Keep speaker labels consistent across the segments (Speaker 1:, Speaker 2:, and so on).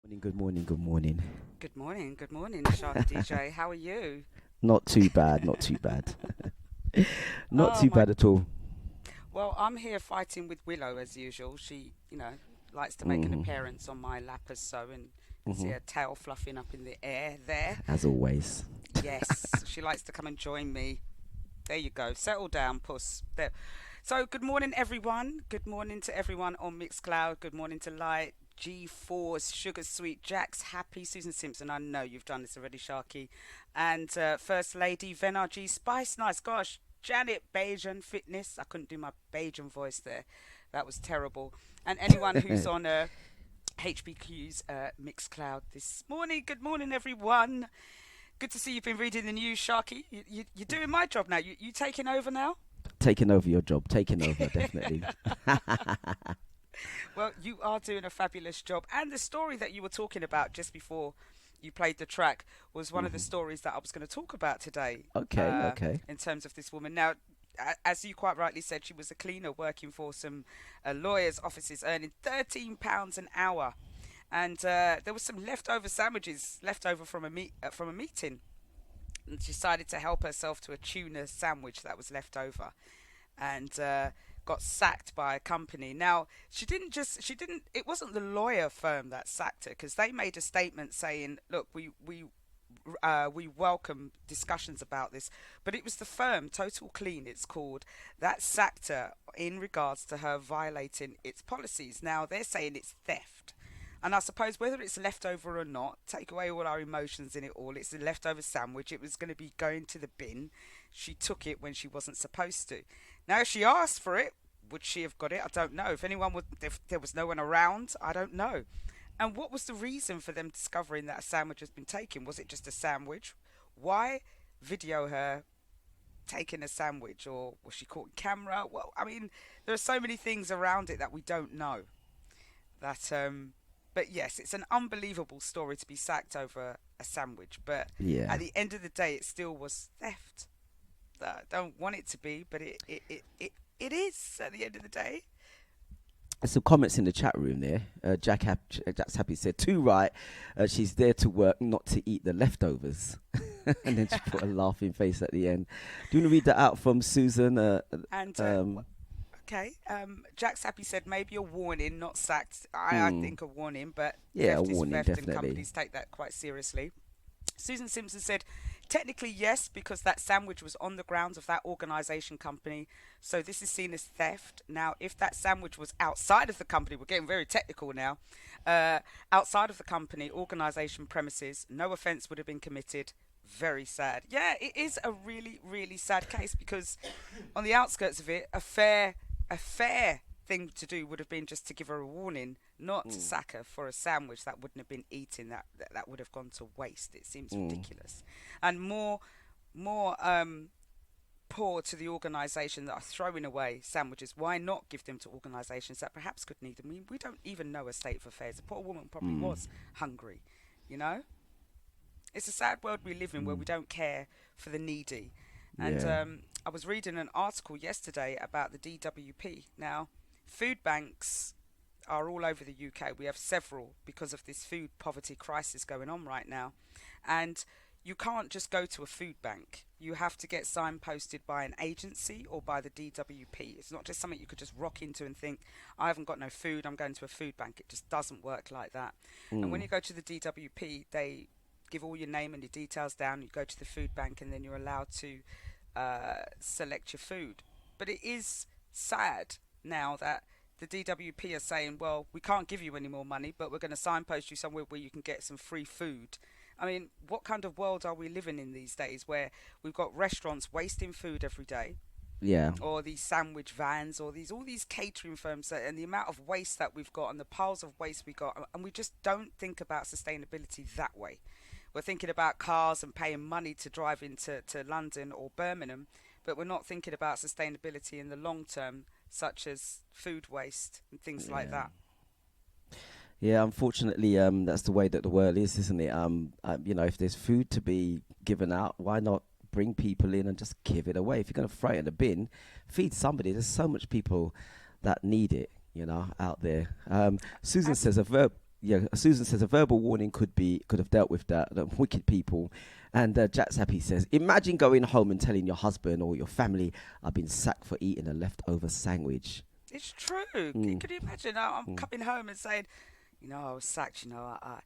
Speaker 1: Good morning, good morning.
Speaker 2: Good morning, SharkyDJ. How are you?
Speaker 1: Not too bad, not too bad. Not
Speaker 2: Oh
Speaker 1: too
Speaker 2: my,
Speaker 1: bad at all.
Speaker 2: well, I'm here fighting with Willow as usual. She, likes to make an
Speaker 1: hmm
Speaker 2: appearance on my lap as so, and can see
Speaker 1: hmm
Speaker 2: her tail fluffing up in the air there.
Speaker 1: As always.
Speaker 2: Yes, she likes to come and join me. There you go. Settle down, puss. There. So, good morning, everyone. Good morning to everyone on Mixcloud. Good morning to Light, G4's Sugar Sweet, Jax, Happy, Susan Simpson. I know you've done this already, Sharky. And First Lady, Venar G, Spice Nice. Gosh, Janet Bajan Fitness. I couldn't do my Bajan voice there. That was terrible. And anyone who's on HPQ's Mixcloud this morning. Good morning, everyone. Good to see you've been reading the news, Sharky. You're doing my job now. You taking over now?
Speaker 1: Taking over your job, taking over, definitely.
Speaker 2: Well, you are doing a fabulous job. And the story that you were talking about just before you played the track was one of the
Speaker 1: hmm
Speaker 2: stories that I was going to talk about today
Speaker 1: Okay, okay.
Speaker 2: in terms of this woman. Now, as you quite rightly said, she was a cleaner working for some lawyers' offices, earning £13 an hour. And there was some leftover sandwiches left over from a meeting. And she decided to help herself to a tuna sandwich that was left over, and got sacked by a company. Now, she didn't, it wasn't the lawyer firm that sacked her because they made a statement saying, look, we welcome discussions about this, but it was the firm, Total Clean, it's called, that sacked her in regards to her violating its policies. Now, they're saying it's theft. And I suppose whether it's leftover or not, take away all our emotions in it all. It's a leftover sandwich. It was going to be going to the bin. She took it when she wasn't supposed to. Now, if she asked for it, would she have got it? I don't know. If there was no one around, I don't know. And what was the reason for them discovering that a sandwich has been taken? Was it just a sandwich? Why video her taking a sandwich, or was she caught in camera? Well, I mean, there are so many things around it that we don't know. That But yes, it's an unbelievable story to be sacked over a sandwich. But
Speaker 1: Yeah.
Speaker 2: at the end of the day, it still was theft. I don't want it to be, but it is at the end of the day.
Speaker 1: Some comments in the chat room there. Jack's happy said, too right. She's there to work, not to eat the leftovers. And then she put a laughing face at the end. Do you want to read that out from Susan?
Speaker 2: And
Speaker 1: Um,
Speaker 2: Okay, Jack's Happy said maybe a warning, not sacked. I
Speaker 1: hmm.
Speaker 2: think a warning, but
Speaker 1: Yeah, a
Speaker 2: theft is
Speaker 1: warning,
Speaker 2: theft, and
Speaker 1: definitely.
Speaker 2: companies take that quite seriously. Susan Simpson said, technically, yes, because that sandwich was on the grounds of that organisation company. So this is seen as theft. Now, if that sandwich was outside of the company, we're getting very technical now, uh, outside of the company, organisation premises, no offence would have been committed. Very sad. Yeah, it is a really, really sad case because on the outskirts of it, a fair thing to do would have been just to give her a warning, not to
Speaker 1: Mm,
Speaker 2: sack her for a sandwich that wouldn't have been eaten, that would have gone to waste. It seems
Speaker 1: mm.
Speaker 2: ridiculous, and more poor to the organisation that are throwing away sandwiches. Why not give them to organisations that perhaps could need them? I mean, we don't even know a state of affairs. The poor woman probably
Speaker 1: Mm,
Speaker 2: was hungry, you know. It's a sad world we live in where we
Speaker 1: mm.
Speaker 2: don't care for the needy. And
Speaker 1: Yeah.
Speaker 2: I was reading an article yesterday about the DWP. Now, food banks are all over the UK. We have several because of this food poverty crisis going on right now. And you can't just go to a food bank. You have to get signposted by an agency or by the DWP. It's not just something you could just rock into and think, I haven't got no food, I'm going to a food bank. It just doesn't work like that. And when
Speaker 1: Mm,
Speaker 2: you go to the DWP, they give all your name and your details down. You go to the food bank, and then you're allowed to select your food. But it is sad now that the DWP are saying, well, we can't give you any more money, but we're going to signpost you somewhere where you can get some free food. I mean, what kind of world are we living in these days where we've got restaurants wasting food every day,
Speaker 1: yeah.
Speaker 2: or these sandwich vans, or these all these catering firms, and the amount of waste that we've got and the piles of waste we got, and we just don't think about sustainability that way. We're thinking about cars and paying money to drive into London or Birmingham, but we're not thinking about sustainability in the long term, such as food waste and things like
Speaker 1: Yeah.
Speaker 2: that.
Speaker 1: Yeah, unfortunately, that's the way that the world is, isn't it? If there's food to be given out, why not bring people in and just give it away? If you're going to throw it in the bin, feed somebody. There's so much people that need it, out there. Susan
Speaker 2: Abs-
Speaker 1: says a verb. yeah, Susan says a verbal warning could have dealt with that. Wicked people. And Jack's Happy says, imagine going home and telling your husband or your family, I've been sacked for eating a leftover sandwich.
Speaker 2: It's true. Could you imagine? I'm coming home and saying, I was sacked. I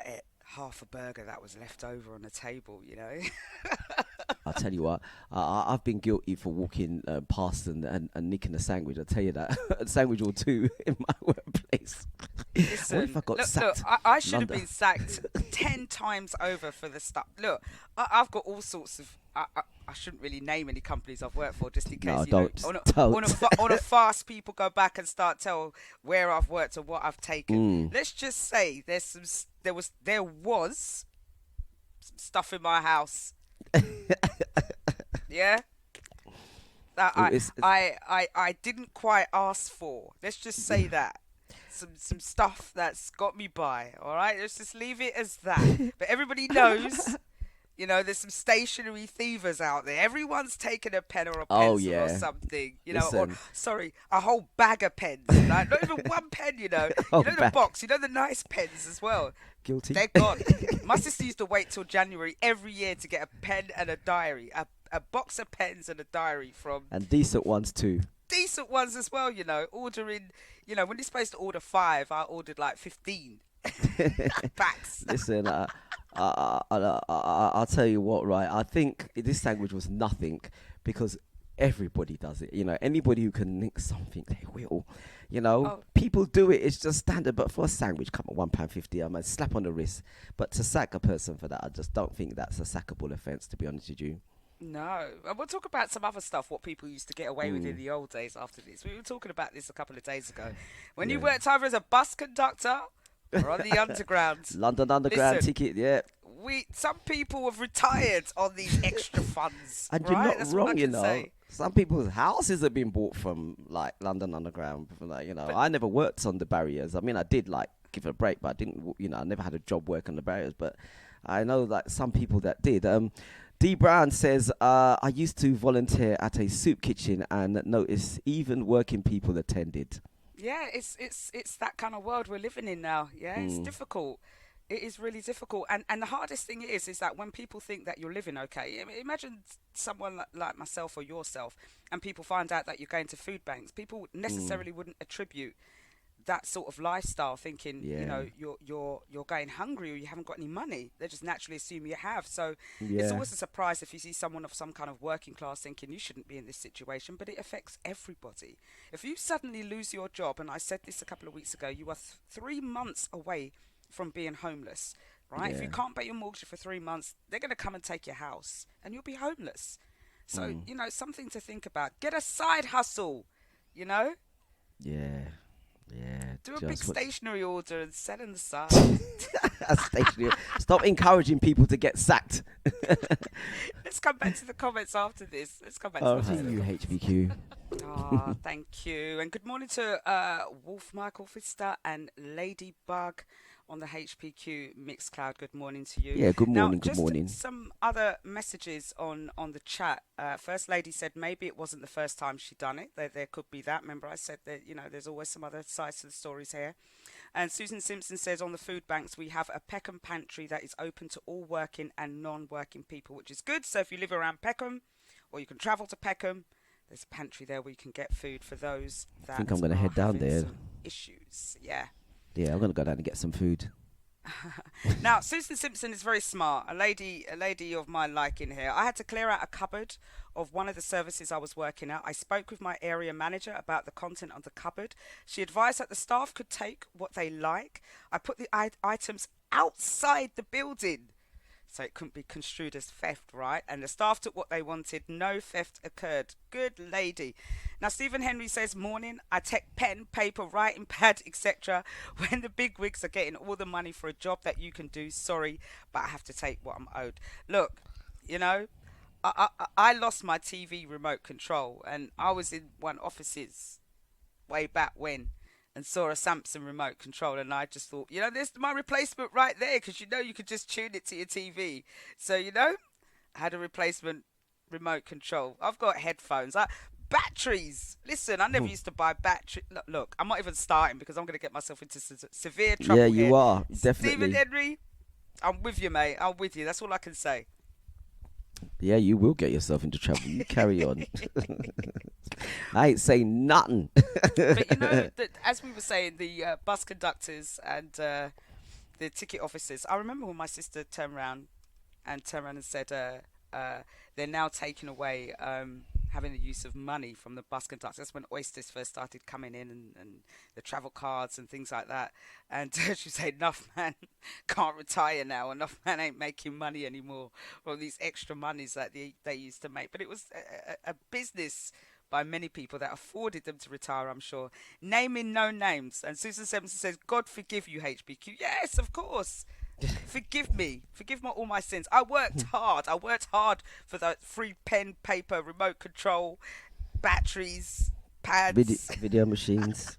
Speaker 2: ate half a burger that was left over on the table.
Speaker 1: I'll tell you what, I've been guilty for walking past and nicking a sandwich. I'll tell you that. A sandwich or two in my workplace.
Speaker 2: Listen,
Speaker 1: what if I got sacked?
Speaker 2: Look, I should have been sacked 10 times over for the stuff. Look, I've got all sorts of... I shouldn't really name any companies I've worked for, just in case.
Speaker 1: No, don't.
Speaker 2: On a fast, people go back and start tell where I've worked or what I've taken. Let's just say there was some stuff in my house. Yeah, that I didn't quite ask for. Let's just say that some stuff that's got me by. All right, let's just leave it as that. But everybody knows. There's some stationary thievers out there. Everyone's taken a pen or a pencil or something. Or a whole bag of pens. Like, not even one pen. The box. The nice pens as well.
Speaker 1: Guilty.
Speaker 2: They're gone. My sister used to wait till January every year to get a pen and a diary, a box of pens and a diary from.
Speaker 1: And decent ones too.
Speaker 2: Decent ones as well. Ordering. When you're supposed to order 5, I ordered like 15 packs.
Speaker 1: Listen. I'll tell you what, right? I think this sandwich was nothing because everybody does it. Anybody who can nick something, they will. People do it. It's just standard. But for a sandwich, come on, £1.50, I'm a slap on the wrist. But to sack a person for that, I just don't think that's a sackable offence, to be honest with you.
Speaker 2: No. And we'll talk about some other stuff, what people used to get away with in the old days after this. We were talking about this a couple of days ago. When you worked either as a bus conductor or on the Underground.
Speaker 1: London Underground ticket, yeah.
Speaker 2: Some people have retired on these extra funds.
Speaker 1: And
Speaker 2: right?
Speaker 1: you're not
Speaker 2: That's
Speaker 1: wrong,
Speaker 2: say.
Speaker 1: Some people's houses have been bought from like London Underground. I never worked on the barriers. I mean, I did give it a break, but I didn't. I never had a job working on the barriers. But I know some people that did. D Brown says, I used to volunteer at a soup kitchen and noticed even working people attended.
Speaker 2: Yeah, it's that kind of world we're living in now. Yeah, it's difficult. It is really difficult. And the hardest thing is that when people think that you're living okay, imagine someone like myself or yourself, and people find out that you're going to food banks. People necessarily wouldn't attribute that sort of lifestyle, thinking, you're going hungry or you haven't got any money. They just naturally assume you have. So it's always a surprise if you see someone of some kind of working class thinking you shouldn't be in this situation, but it affects everybody. If you suddenly lose your job, and I said this a couple of weeks ago, you are 3 months away from being homeless, right? If you can't pay your mortgage for 3 months, they're going to come and take your house and you'll be homeless. So, something to think about. Get a side hustle,
Speaker 1: Yeah.
Speaker 2: Do a big stationery order and sell on the side.
Speaker 1: Stationery. Stop encouraging people to get sacked.
Speaker 2: Let's come back to the comments after this.
Speaker 1: You HPQ.
Speaker 2: Oh, thank you. And good morning to Wolf Michael Fister and Ladybug on the HPQ Mixcloud. Good morning to you.
Speaker 1: Yeah, good morning,
Speaker 2: now,
Speaker 1: good morning.
Speaker 2: Some other messages on the chat. First Lady said maybe it wasn't the first time she'd done it. There could be that. Remember I said that, there's always some other sides to the stories here. And Susan Simpson says on the food banks, we have a Peckham pantry that is open to all working and non-working people, which is good. So if you live around Peckham or you can travel to Peckham, there's a pantry there where you can get food for those that
Speaker 1: I think I'm going to head down there.
Speaker 2: Issues, yeah.
Speaker 1: Yeah, I'm going to go down and get some food.
Speaker 2: Now, Susan Simpson is very smart, a lady of my liking here. I had to clear out a cupboard of one of the services I was working at. I spoke with my area manager about the content of the cupboard. She advised that the staff could take what they like. I put the items outside the building, so it couldn't be construed as theft, right? And the staff took what they wanted. No theft occurred. Good lady. Now, Stephen Henry says, morning, I take pen, paper, writing pad, etc. When the big wigs are getting all the money for a job that you can do, sorry, but I have to take what I'm owed. Look, I lost my TV remote control, and I was in one offices way back when, and saw a Samsung remote control, and I just thought, there's my replacement right there, because you could just tune it to your TV. So, I had a replacement remote control. I've got headphones. Batteries. Listen, I never used to buy battery. Look, I'm not even starting because I'm going to get myself into severe trouble
Speaker 1: Yeah,
Speaker 2: here.
Speaker 1: you are
Speaker 2: Stephen
Speaker 1: definitely.
Speaker 2: Henry, I'm with you, mate. I'm with you. That's all I can say.
Speaker 1: Yeah, you will get yourself into trouble. You carry on. I ain't saying nothing.
Speaker 2: But you know, that as we were saying, the bus conductors and the ticket officers. I remember when my sister turned around and said they're now taking away having the use of money from the bus conductors. That's when oysters first started coming in, and the travel cards and things like that. And she said, enough man can't retire now. Enough man ain't making money anymore from these extra monies that they used to make. But it was a business by many people that afforded them to retire, I'm sure. Naming no names. And Susan Simpson says, God forgive you, HBQ. Yes, of course. Forgive me. Forgive all my sins. I worked hard. I worked hard for the free pen, paper, remote control, batteries, pads,
Speaker 1: Video machines.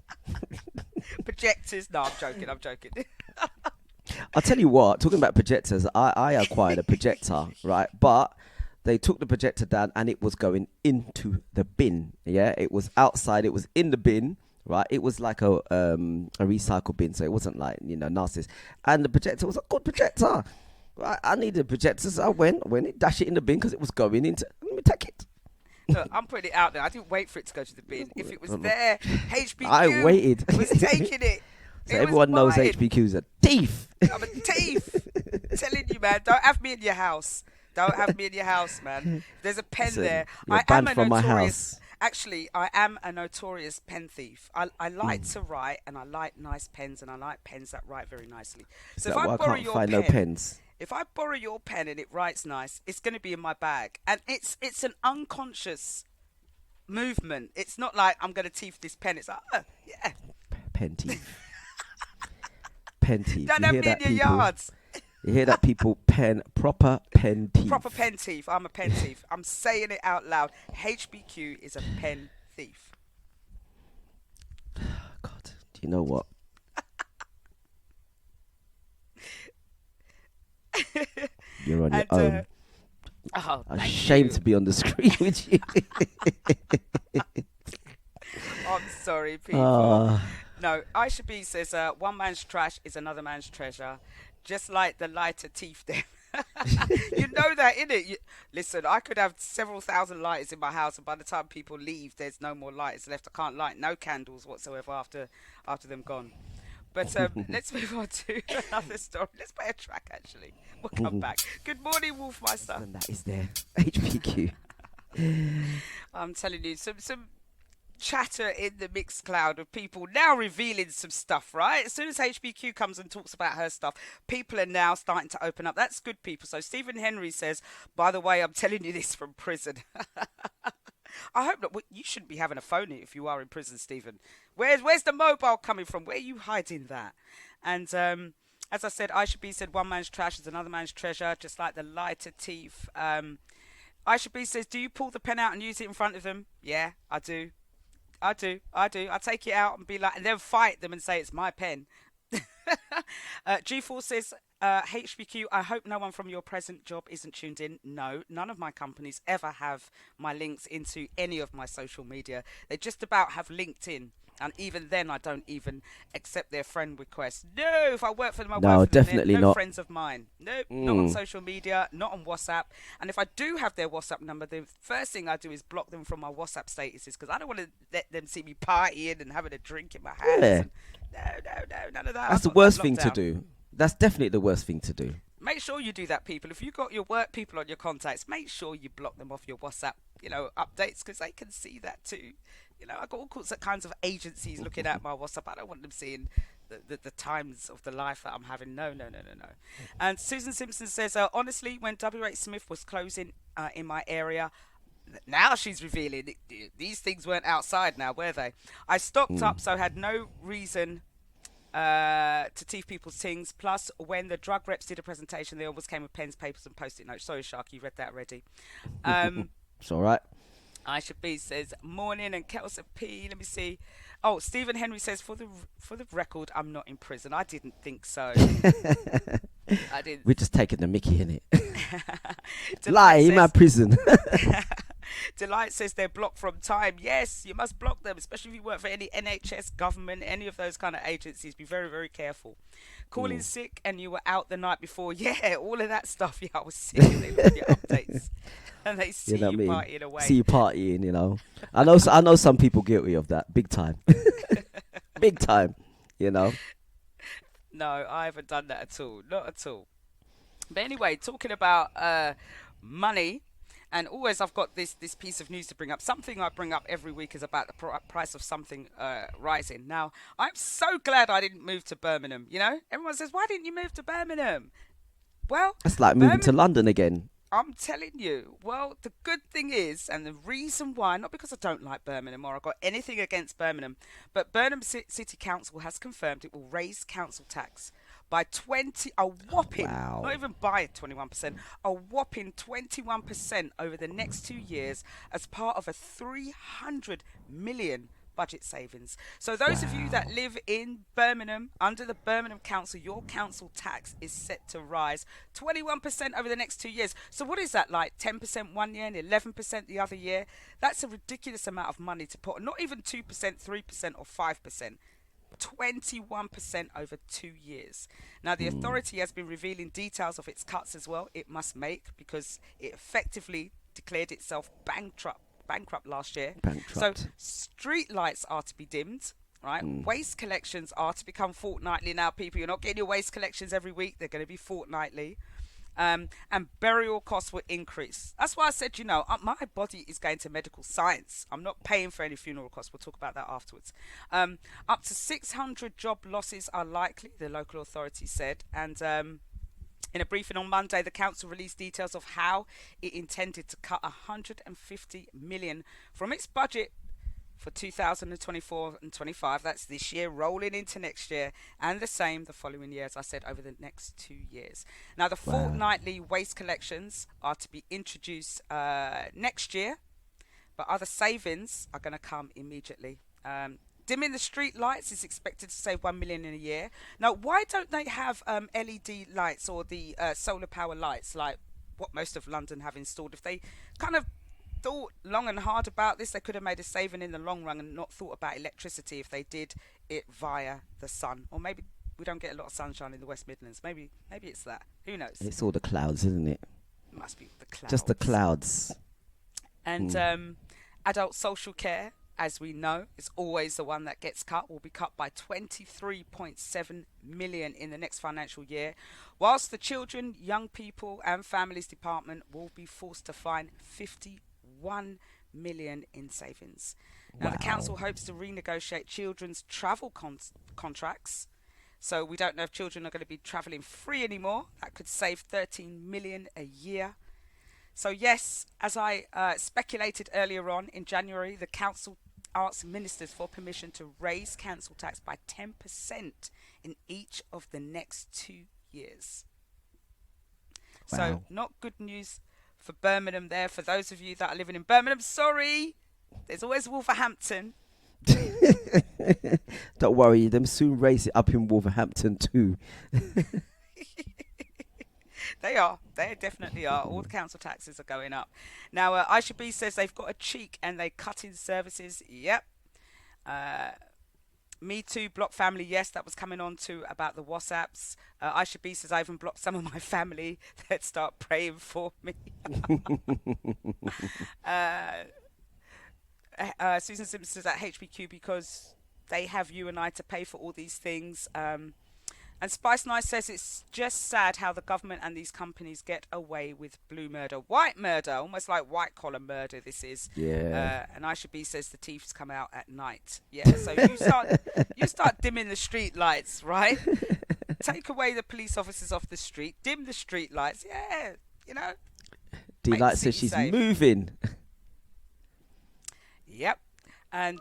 Speaker 2: projectors. No, I'm joking. I'm joking.
Speaker 1: I'll tell you what, talking about projectors, I acquired a projector, right? But they took the projector down and it was going into the bin. Yeah, it was outside, it was in the bin, right? It was like a recycle bin, so it wasn't like, nasty. And the projector was a good projector. Right? I needed a projector, so I went, dash it in the bin because it was going into, let me take it.
Speaker 2: Look, I'm putting it out there. I didn't wait for it to go to the bin. If it was there, HBQ
Speaker 1: I waited.
Speaker 2: was taking it.
Speaker 1: So
Speaker 2: It
Speaker 1: everyone
Speaker 2: was
Speaker 1: knows
Speaker 2: mine.
Speaker 1: HPQ's a thief.
Speaker 2: I'm a thief. Telling you, man. Don't have me in your house. Don't have me in your house, man. There's a pen
Speaker 1: Listen,
Speaker 2: there.
Speaker 1: you're
Speaker 2: I am
Speaker 1: banned
Speaker 2: a
Speaker 1: from my
Speaker 2: notorious.
Speaker 1: house.
Speaker 2: Actually, I am a notorious pen thief. I like to write, and I like nice pens, and I like pens that write very nicely.
Speaker 1: Is
Speaker 2: So if
Speaker 1: that
Speaker 2: I
Speaker 1: why I
Speaker 2: borrow
Speaker 1: can't
Speaker 2: your
Speaker 1: find
Speaker 2: pen,
Speaker 1: no pens?
Speaker 2: if I borrow your pen and it writes nice, it's going to be in my bag, and it's an unconscious movement. It's not like I'm going to thief this pen. It's like, oh, yeah.
Speaker 1: Pen thief. Pen thief.
Speaker 2: Don't
Speaker 1: You
Speaker 2: have
Speaker 1: hear
Speaker 2: me in
Speaker 1: that,
Speaker 2: your
Speaker 1: people?
Speaker 2: yards.
Speaker 1: You hear that, people? Proper pen thief.
Speaker 2: Proper pen thief. I'm a pen thief. I'm saying it out loud. HBQ is a pen thief.
Speaker 1: God, do you know what? You're on your
Speaker 2: And,
Speaker 1: own.
Speaker 2: Oh,
Speaker 1: I'm
Speaker 2: thank
Speaker 1: ashamed
Speaker 2: you.
Speaker 1: to be on the screen with you.
Speaker 2: I'm sorry, people.
Speaker 1: Ah,
Speaker 2: No, Aisha B says, one man's trash is another man's treasure. Just like the lighter teeth there. You know that, innit? Listen, I could have several thousand lighters in my house, and by the time people leave, there's no more lighters left. I can't light no candles whatsoever after them gone. But let's move on to another story. Let's play a track, actually. We'll come back. Good morning, Wolfmeister.
Speaker 1: and that is there. HPQ.
Speaker 2: I'm telling you, some chatter in the mixed cloud of people now revealing some stuff, right? As soon as HBQ comes and talks about her stuff, people are now starting to open up. That's good, people. So Stephen Henry says, by the way, I'm telling you this from prison. I hope not. You shouldn't be having a phone if you are in prison, Stephen. Where's the mobile coming from? Where are you hiding that? And as I said, Aisha B said, one man's trash is another man's treasure, just like the lighter teeth. Aisha B says, do you pull the pen out and use it in front of them? Yeah, I do. I take it out and be like, and then fight them and say it's my pen. G4 says, HBQ, I hope no one from your present job isn't tuned in. No, none of my companies ever have my links into any of my social media. They just about have LinkedIn. And even then, I don't even accept their friend requests. No, if I work for them, I
Speaker 1: No,
Speaker 2: work for them.
Speaker 1: definitely
Speaker 2: They're no
Speaker 1: not.
Speaker 2: friends of mine. Nope, not on social media, not on WhatsApp. And if I do have their WhatsApp number, the first thing I do is block them from my WhatsApp statuses because I don't want to let them see me partying and having a drink in my hands.
Speaker 1: Yeah.
Speaker 2: No, none of that.
Speaker 1: That's the
Speaker 2: I've got
Speaker 1: worst
Speaker 2: that
Speaker 1: thing
Speaker 2: locked
Speaker 1: to
Speaker 2: down.
Speaker 1: do. That's definitely the worst thing to do.
Speaker 2: Make sure you do that, people. If you've got your work people on your contacts, make sure you block them off your WhatsApp, updates because they can see that too. I've got all kinds of agencies looking at my WhatsApp. I don't want them seeing the times of the life that I'm having. No. And Susan Simpson says, honestly, when WH Smith was closing in my area, now she's revealing these things weren't outside now, were they? I stocked up, so had no reason to teeth people's things. Plus, when the drug reps did a presentation, they always came with pens, papers, and post-it notes. Sorry, Sharky, you read that already.
Speaker 1: It's all right.
Speaker 2: Aisha B says, morning, and Kelsa P, let me see. Oh, Stephen Henry says, for the record, I'm not in prison. I didn't think so. I didn't.
Speaker 1: We're just taking the mickey in it.
Speaker 2: Delight
Speaker 1: Lie in my
Speaker 2: says-
Speaker 1: prison.
Speaker 2: Delight says they're blocked from time. Yes, you must block them, especially if you work for any NHS, government, any of those kind of agencies. Be very, very careful. Calling sick and you were out the night before. Yeah, all of that stuff. Yeah, I was sick and they look at your updates and they see
Speaker 1: You know
Speaker 2: you
Speaker 1: what I mean?
Speaker 2: partying away.
Speaker 1: See you partying, you know. I know some people guilty of that, big time. Big time, you know.
Speaker 2: No, I haven't done that at all. Not at all. But anyway, talking about money, and always I've got this piece of news to bring up. Something I bring up every week is about the price of something rising. Now, I'm so glad I didn't move to Birmingham. You know, everyone says, "Why didn't you move to Birmingham?" Well,
Speaker 1: That's like moving to London again.
Speaker 2: I'm telling you. Well, the good thing is, and the reason why, not because I don't like Birmingham or I've got anything against Birmingham, but Birmingham City Council has confirmed it will raise council tax by a whopping,
Speaker 1: Wow.
Speaker 2: not even by 21%, a whopping 21% over the next 2 years as part of a 300 million budget savings. So those of you that live in Birmingham, under the Birmingham Council, your council tax is set to rise 21% over the next 2 years. So what is that, like 10% one year and 11% the other year? That's a ridiculous amount of money to put, not even 2%, 3% or 5%. 21% over 2 years. Now, the authority has been revealing details of its cuts as well it must make, because it effectively declared itself bankrupt last year. So street lights are to be dimmed, right? Waste collections are to become fortnightly now, people. You're not getting your waste collections every week. They're going to be fortnightly. And burial costs will increase. That's why I said, you know, my body is going to medical science. I'm not paying for any funeral costs. We'll talk about that afterwards. Up to 600 job losses are likely, the local authority said. And in a briefing on Monday, the council released details of how it intended to cut 150 million from its budget for 2024 and 25. That's this year, rolling into next year, and the same the following year, as I said, over the next 2 years. Now, the fortnightly waste collections are to be introduced next year, but other savings are going to come immediately. Dimming the street lights is expected to save 1 million in a year. Now, why don't they have LED lights or the solar power lights like what most of London have installed? If they kind of thought long and hard about this, they could have made a saving in the long run and not thought about electricity if they did it via the sun. Or maybe we don't get a lot of sunshine in the West Midlands. Maybe it's that. Who knows?
Speaker 1: It's all the clouds, isn't it?
Speaker 2: It must be the clouds.
Speaker 1: Just the clouds.
Speaker 2: And adult social care, as we know, is always the one that gets cut, will be cut by 23.7 million in the next financial year, whilst the children, young people and families department will be forced to find 51 million in savings. Now, the council hopes to renegotiate children's travel contracts. So we don't know if children are going to be travelling free anymore. That could save 13 million a year. So yes, as I speculated earlier on, in January, the council asked ministers for permission to raise council tax by 10% in each of the next 2 years. So not good news for Birmingham there. For those of you that are living in Birmingham, sorry, there's always Wolverhampton.
Speaker 1: Don't worry, them soon raise it up in Wolverhampton too.
Speaker 2: They definitely are. All the council taxes are going up. Now, Aisha B says they've got a cheek and they cut in services. Yep. Me Too, block family. Yes, that was coming on to about the WhatsApps. Aisha B says I even blocked some of my family that start praying for me. Susan Simpson says at HPQ because they have you and I to pay for all these things. And Spice Nice says it's just sad how the government and these companies get away with blue murder. White murder, almost like white collar murder this is.
Speaker 1: Yeah.
Speaker 2: And Aisha B says the thieves come out at night. Yeah, so you start dimming the street lights, right? Take away the police officers off the street, dim the street lights. Yeah, you know.
Speaker 1: Delight says she's moving.
Speaker 2: Yep. And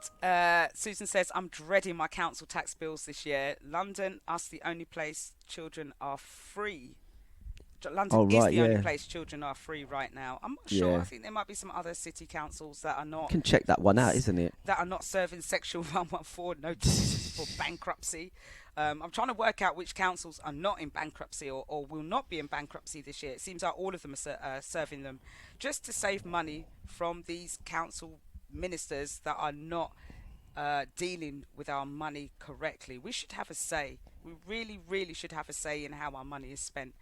Speaker 2: Susan says, I'm dreading my council tax bills this year. London, us, the only place children are free. London is the only place children are free right now. I'm not sure. I think there might be some other city councils that are not.
Speaker 1: You can check that one out, isn't it?
Speaker 2: That are not serving Section 114 notice. for bankruptcy. I'm trying to work out which councils are not in bankruptcy or will not be in bankruptcy this year. It seems like all of them are serving them just to save money from these council ministers that are not dealing with our money correctly. We should have a say. We really, really should have a say in how our money is spent,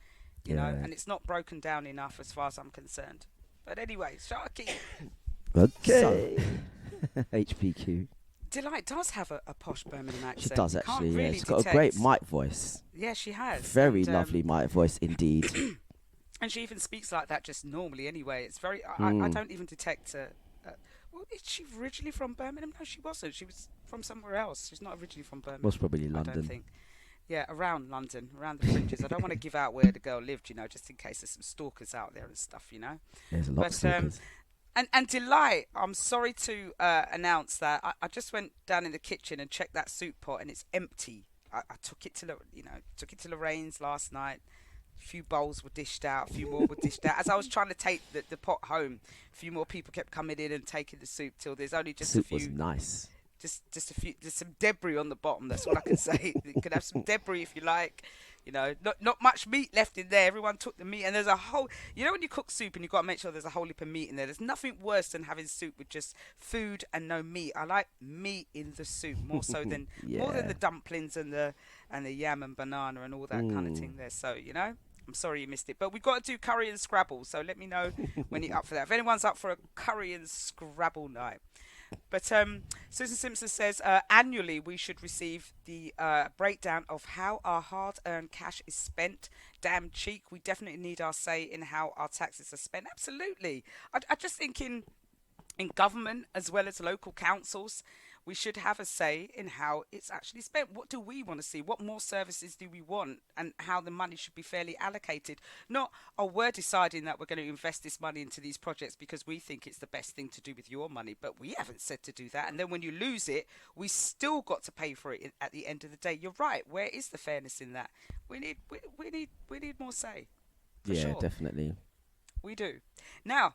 Speaker 2: you know, and it's not broken down enough as far as I'm concerned. But anyway, Sharky.
Speaker 1: Okay. HPQ.
Speaker 2: Delight does have a posh Birmingham accent.
Speaker 1: She does
Speaker 2: You
Speaker 1: actually,
Speaker 2: can't
Speaker 1: yeah.
Speaker 2: really
Speaker 1: She's got a
Speaker 2: detect.
Speaker 1: great mic voice.
Speaker 2: Yeah, she has.
Speaker 1: Very
Speaker 2: And,
Speaker 1: lovely mic voice indeed.
Speaker 2: And she even speaks like that just normally anyway. It's very... I don't even detect... well, is she originally from Birmingham? No, she wasn't. She was from somewhere else. She's not originally from Birmingham.
Speaker 1: Most probably
Speaker 2: I
Speaker 1: London.
Speaker 2: don't think. Yeah, around London, around the fringes. I don't want to give out where the girl lived, you know, just in case there's some stalkers out there and stuff, you know.
Speaker 1: There's a lot of stalkers.
Speaker 2: And Delight, I'm sorry to announce that I just went down in the kitchen and checked that soup pot and it's empty. I took it to Lorraine's last night. A few bowls were dished out, a few more were dished out. As I was trying to take the pot home, a few more people kept coming in and taking the soup till there's only just
Speaker 1: soup
Speaker 2: a few.
Speaker 1: Was nice.
Speaker 2: Just a few. There's some debris on the bottom. That's all I can say. You can have some debris if you like. You know, not much meat left in there. Everyone took the meat, and there's a whole. You know, when you cook soup and you've got to make sure there's a whole heap of meat in there. There's nothing worse than having soup with just food and no meat. I like meat in the soup more so than more than the dumplings and the yam and banana and all that kind of thing there. So you know, I'm sorry you missed it, but we've got to do curry and Scrabble. So let me know when you're up for that. If anyone's up for a curry and Scrabble night. But Susan Simpson says annually we should receive the breakdown of how our hard-earned cash is spent. Damn cheek, we definitely need our say in how our taxes are spent. Absolutely. I just think in government as well as local councils, we should have a say in how it's actually spent. What do we want to see? What more services do we want? And how the money should be fairly allocated. Not, we're deciding that we're going to invest this money into these projects because we think it's the best thing to do with your money. But we haven't said to do that. And then when you lose it, we still got to pay for it at the end of the day. You're right. Where is the fairness in that? We need more say. For
Speaker 1: yeah,
Speaker 2: sure.
Speaker 1: Definitely.
Speaker 2: We do. Now,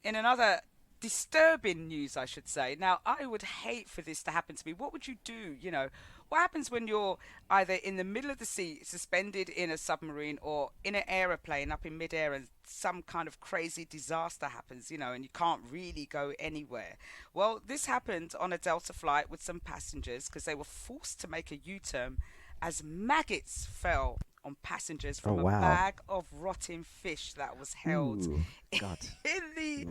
Speaker 2: in another disturbing news, I should say. Now, I would hate for this to happen to me. What would you do? You know, what happens when you're either in the middle of the sea, suspended in a submarine, or in an aeroplane up in midair, and some kind of crazy disaster happens, you know, and you can't really go anywhere? Well, this happened on a Delta flight with some passengers because they were forced to make a U-turn as maggots fell on passengers from a bag of rotting fish that was held in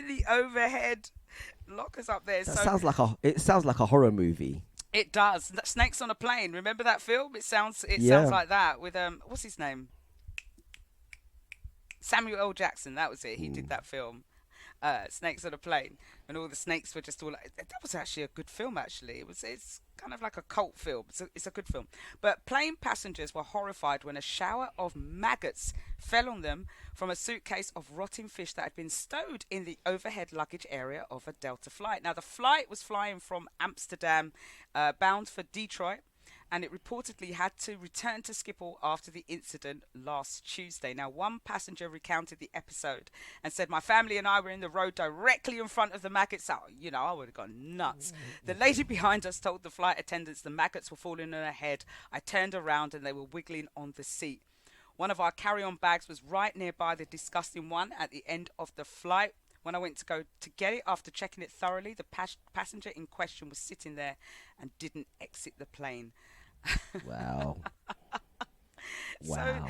Speaker 2: the overhead lockers up there.
Speaker 1: That sounds like a horror movie.
Speaker 2: It does. Snakes on a Plane. Remember that film? It sounds like that with what's his name? Samuel L. Jackson. That was it. He did that film. Snakes on a Plane, and all the snakes were just all like, that was actually a good film. Actually, it's kind of like a cult film. It's a good film. But plane passengers were horrified when a shower of maggots fell on them from a suitcase of rotting fish that had been stowed in the overhead luggage area of a Delta flight. Now, the flight was flying from Amsterdam bound for Detroit, and it reportedly had to return to Schiphol after the incident last Tuesday. Now, one passenger recounted the episode and said, "My family and I were in the road directly in front of the maggots." Oh, you know, I would have gone nuts. The lady behind us told the flight attendants the maggots were falling on her head. I turned around and they were wiggling on the seat. One of our carry-on bags was right nearby the disgusting one at the end of the flight. When I went to go to get it, after checking it thoroughly, the passenger in question was sitting there and didn't exit the plane.
Speaker 1: Wow.
Speaker 2: So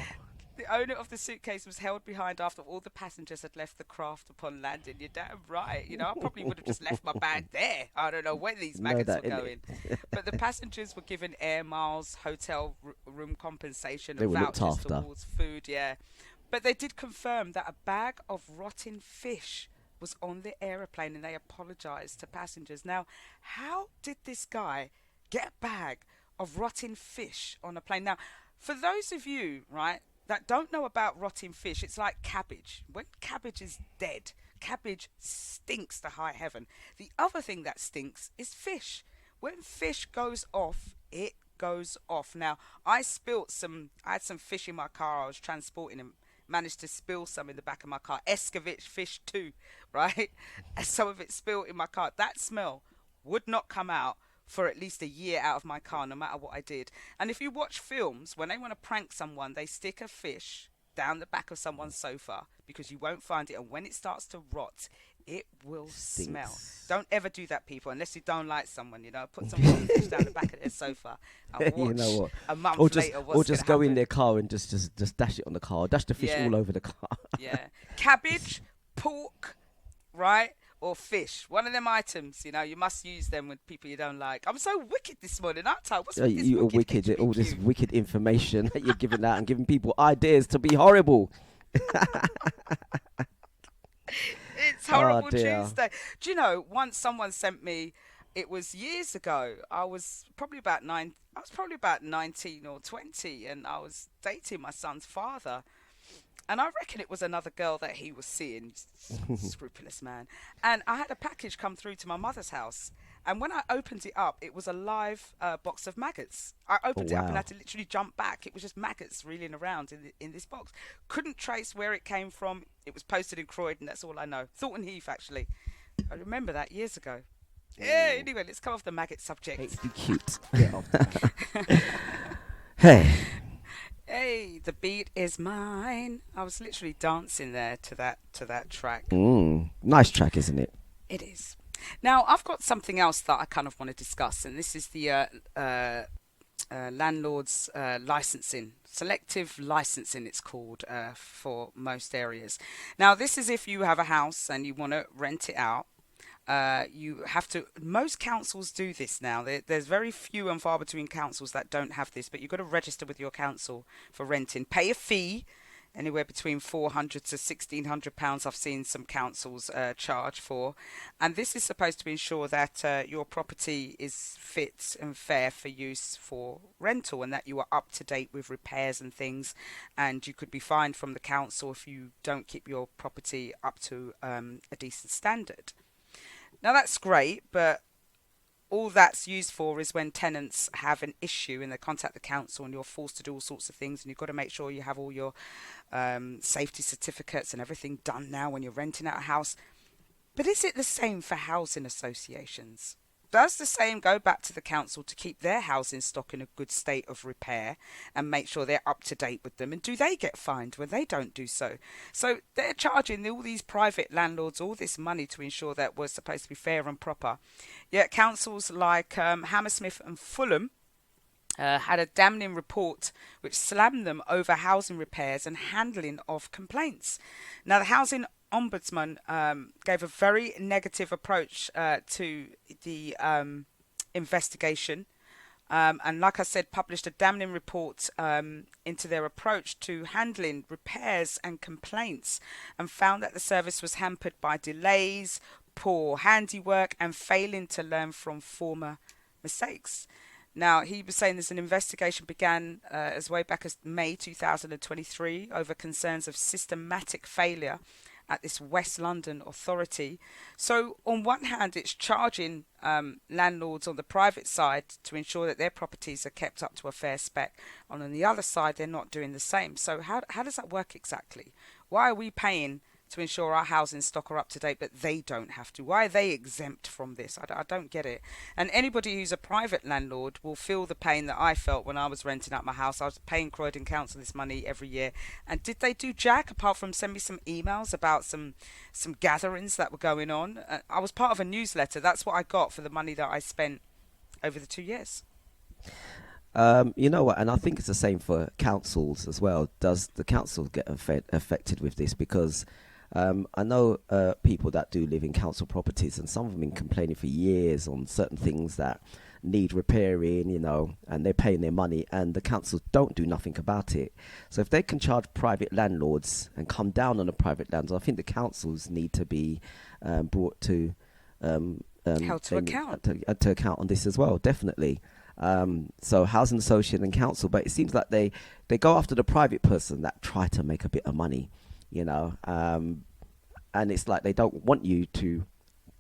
Speaker 2: the owner of the suitcase was held behind after all the passengers had left the craft upon landing. You're damn right. You know, I probably would have just left my bag there. I don't know where these maggots were going. But the passengers were given air miles, hotel room compensation, and vouchers towards food. Yeah. But they did confirm that a bag of rotting fish was on the aeroplane, and they apologized to passengers. Now, how did this guy get a bag of rotting fish on a plane? Now, for those of you, right, that don't know about rotting fish, it's like cabbage. When cabbage is dead, cabbage stinks to high heaven. The other thing that stinks is fish. When fish goes off, it goes off. Now, I had some fish in my car. I was transporting them. Managed to spill some in the back of my car. Escovitch fish too, right? And some of it spilled in my car. That smell would not come out for at least a year out of my car, no matter what I did. And if you watch films, when they want to prank someone, they stick a fish down the back of someone's sofa because you won't find it. And when it starts to rot, it will smell.
Speaker 1: Stinks.
Speaker 2: Don't ever do that, people, unless you don't like someone, you know. Put some rotten fish down the back of their sofa and watch
Speaker 1: You know what?
Speaker 2: a month
Speaker 1: Or just,
Speaker 2: later what's
Speaker 1: just
Speaker 2: gonna
Speaker 1: go in
Speaker 2: happen.
Speaker 1: their car and just dash it on the car, dash the fish
Speaker 2: Yeah.
Speaker 1: all over the car.
Speaker 2: Yeah. Cabbage, pork, right? Or fish. One of them items, you know, you must use them with people you don't like. I'm so wicked this morning, aren't I? What's with this
Speaker 1: You are
Speaker 2: wicked
Speaker 1: wicked. All this
Speaker 2: HPQ?
Speaker 1: wicked information that you're giving out and giving people ideas to be horrible.
Speaker 2: It's horrible
Speaker 1: dear.
Speaker 2: Tuesday. Do you know, once someone sent me, it was years ago. I was probably about 19 or 20, and I was dating my son's father. And I reckon it was another girl that he was seeing, scrupulous man. And I had a package come through to my mother's house. And when I opened it up, it was a live box of maggots. I opened it up and
Speaker 1: wow.
Speaker 2: had to literally jump back. It was just maggots reeling around in this box. Couldn't trace where it came from. It was posted in Croydon, that's all I know. Thornton Heath, actually. I remember that years ago. Yeah, anyway, let's come off the maggot subject.
Speaker 1: Hate to be cute. Get off that. Hey.
Speaker 2: Hey, the beat is mine. I was literally dancing there to that track.
Speaker 1: Nice track, isn't it?
Speaker 2: It is. Now, I've got something else that I kind of want to discuss, and this is the landlord's licensing. Selective licensing, it's called, for most areas. Now, this is if you have a house and you want to rent it out. You have to, most councils do this now. There's very few and far between councils that don't have this, but you've got to register with your council for renting. Pay a fee, anywhere between £400 to £1,600 I've seen some councils charge for. And this is supposed to ensure that your property is fit and fair for use for rental, and that you are up to date with repairs and things. And you could be fined from the council if you don't keep your property up to a decent standard. Now that's great, but all that's used for is when tenants have an issue and they contact the council and you're forced to do all sorts of things, and you've got to make sure you have all your safety certificates and everything done now when you're renting out a house. But is it the same for housing associations? Does the same go back to the council to keep their housing stock in a good state of repair and make sure they're up to date with them? And do they get fined when they don't do so? So they're charging all these private landlords all this money to ensure that we're supposed to be fair and proper. Yet councils like Hammersmith and Fulham had a damning report which slammed them over housing repairs and handling of complaints. Now, the Housing Ombudsman gave a very negative approach to the investigation, and like I said, published a damning report into their approach to handling repairs and complaints, and found that the service was hampered by delays, poor handiwork, and failing to learn from former mistakes. Now, he was saying there's an investigation began as way back as May 2023 over concerns of systematic failure at this West London authority. So on one hand, it's charging landlords on the private side to ensure that their properties are kept up to a fair spec, and on the other side, they're not doing the same. So how does that work exactly? Why are we paying to ensure our housing stock are up to date, but they don't have to? Why are they exempt from this? I don't get it. And anybody who's a private landlord will feel the pain that I felt when I was renting out my house. I was paying Croydon Council this money every year. And did they do jack apart from send me some emails about some gatherings that were going on? I was part of a newsletter. That's what I got for the money that I spent over the 2 years.
Speaker 1: You know what, and I think it's the same for councils as well. Does the council get affected with this? Because I know people that do live in council properties, and some of them have been complaining for years on certain things that need repairing, you know, and they're paying their money, and the councils don't do nothing about it. So if they can charge private landlords and come down on the private landlords, I think the councils need to be brought to
Speaker 2: Held to account.
Speaker 1: to account on this as well, definitely. So housing association and council, but it seems like they go after the private person that try to make a bit of money, you know, and it's like they don't want you to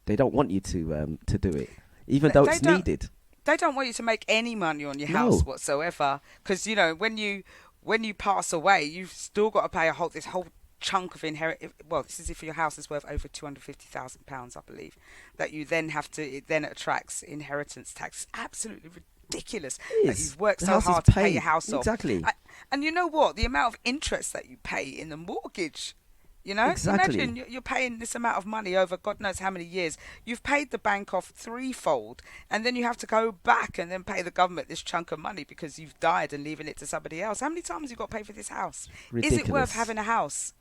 Speaker 1: do it, even though it's needed.
Speaker 2: They don't want you to make any money on your house whatsoever, because you know when you pass away, you've still got to pay this whole chunk of inherit. Well, this is if your house is worth over £250,000, I believe, that you then have to. It then attracts inheritance tax. Absolutely ridiculous
Speaker 1: It
Speaker 2: that
Speaker 1: is.
Speaker 2: you've worked
Speaker 1: The
Speaker 2: so
Speaker 1: house is
Speaker 2: hard to pay your
Speaker 1: paid.
Speaker 2: house off.
Speaker 1: Exactly.
Speaker 2: And you know what? The amount of interest that you pay in the mortgage. You know,
Speaker 1: Exactly.
Speaker 2: imagine you're paying this amount of money over God knows how many years. You've paid the bank off threefold, and then you have to go back and then pay the government this chunk of money because you've died and leaving it to somebody else. How many times have you got to pay for this house? Is it worth
Speaker 1: Ridiculous.
Speaker 2: having a house?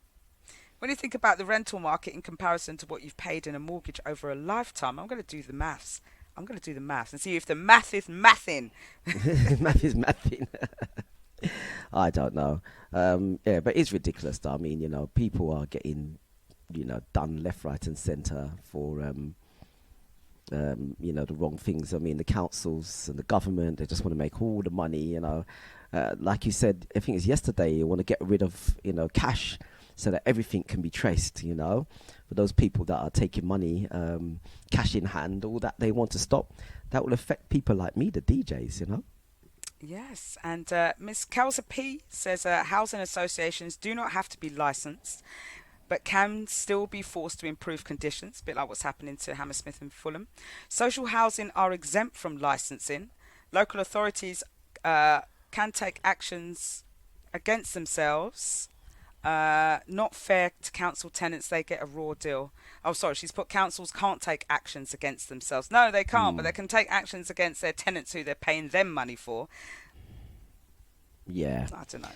Speaker 2: When you think about the rental market in comparison to what you've paid in a mortgage over a lifetime, I'm going to do the maths. I'm going to do the maths and see if the math is mathing.
Speaker 1: Math is mathing. I don't know. Yeah, but it's ridiculous though. I mean, you know, people are getting, you know, done left, right and centre for, you know, the wrong things. I mean, the councils and the government, they just want to make all the money, you know. Like you said, I think it's yesterday, you want to get rid of, you know, cash so that everything can be traced, you know. For those people that are taking money, cash in hand, all that they want to stop, that will affect people like me, the DJs, you know.
Speaker 2: Yes, and Miss Kelsa P says housing associations do not have to be licensed, but can still be forced to improve conditions, a bit like what's happening to Hammersmith and Fulham. Social housing are exempt from licensing. Local authorities can take actions against themselves. Not fair to council tenants, they get a raw deal. Oh, sorry, she's put councils can't take actions against themselves. No, they can't, but they can take actions against their tenants who they're paying them money for.
Speaker 1: Yeah.
Speaker 2: I don't know.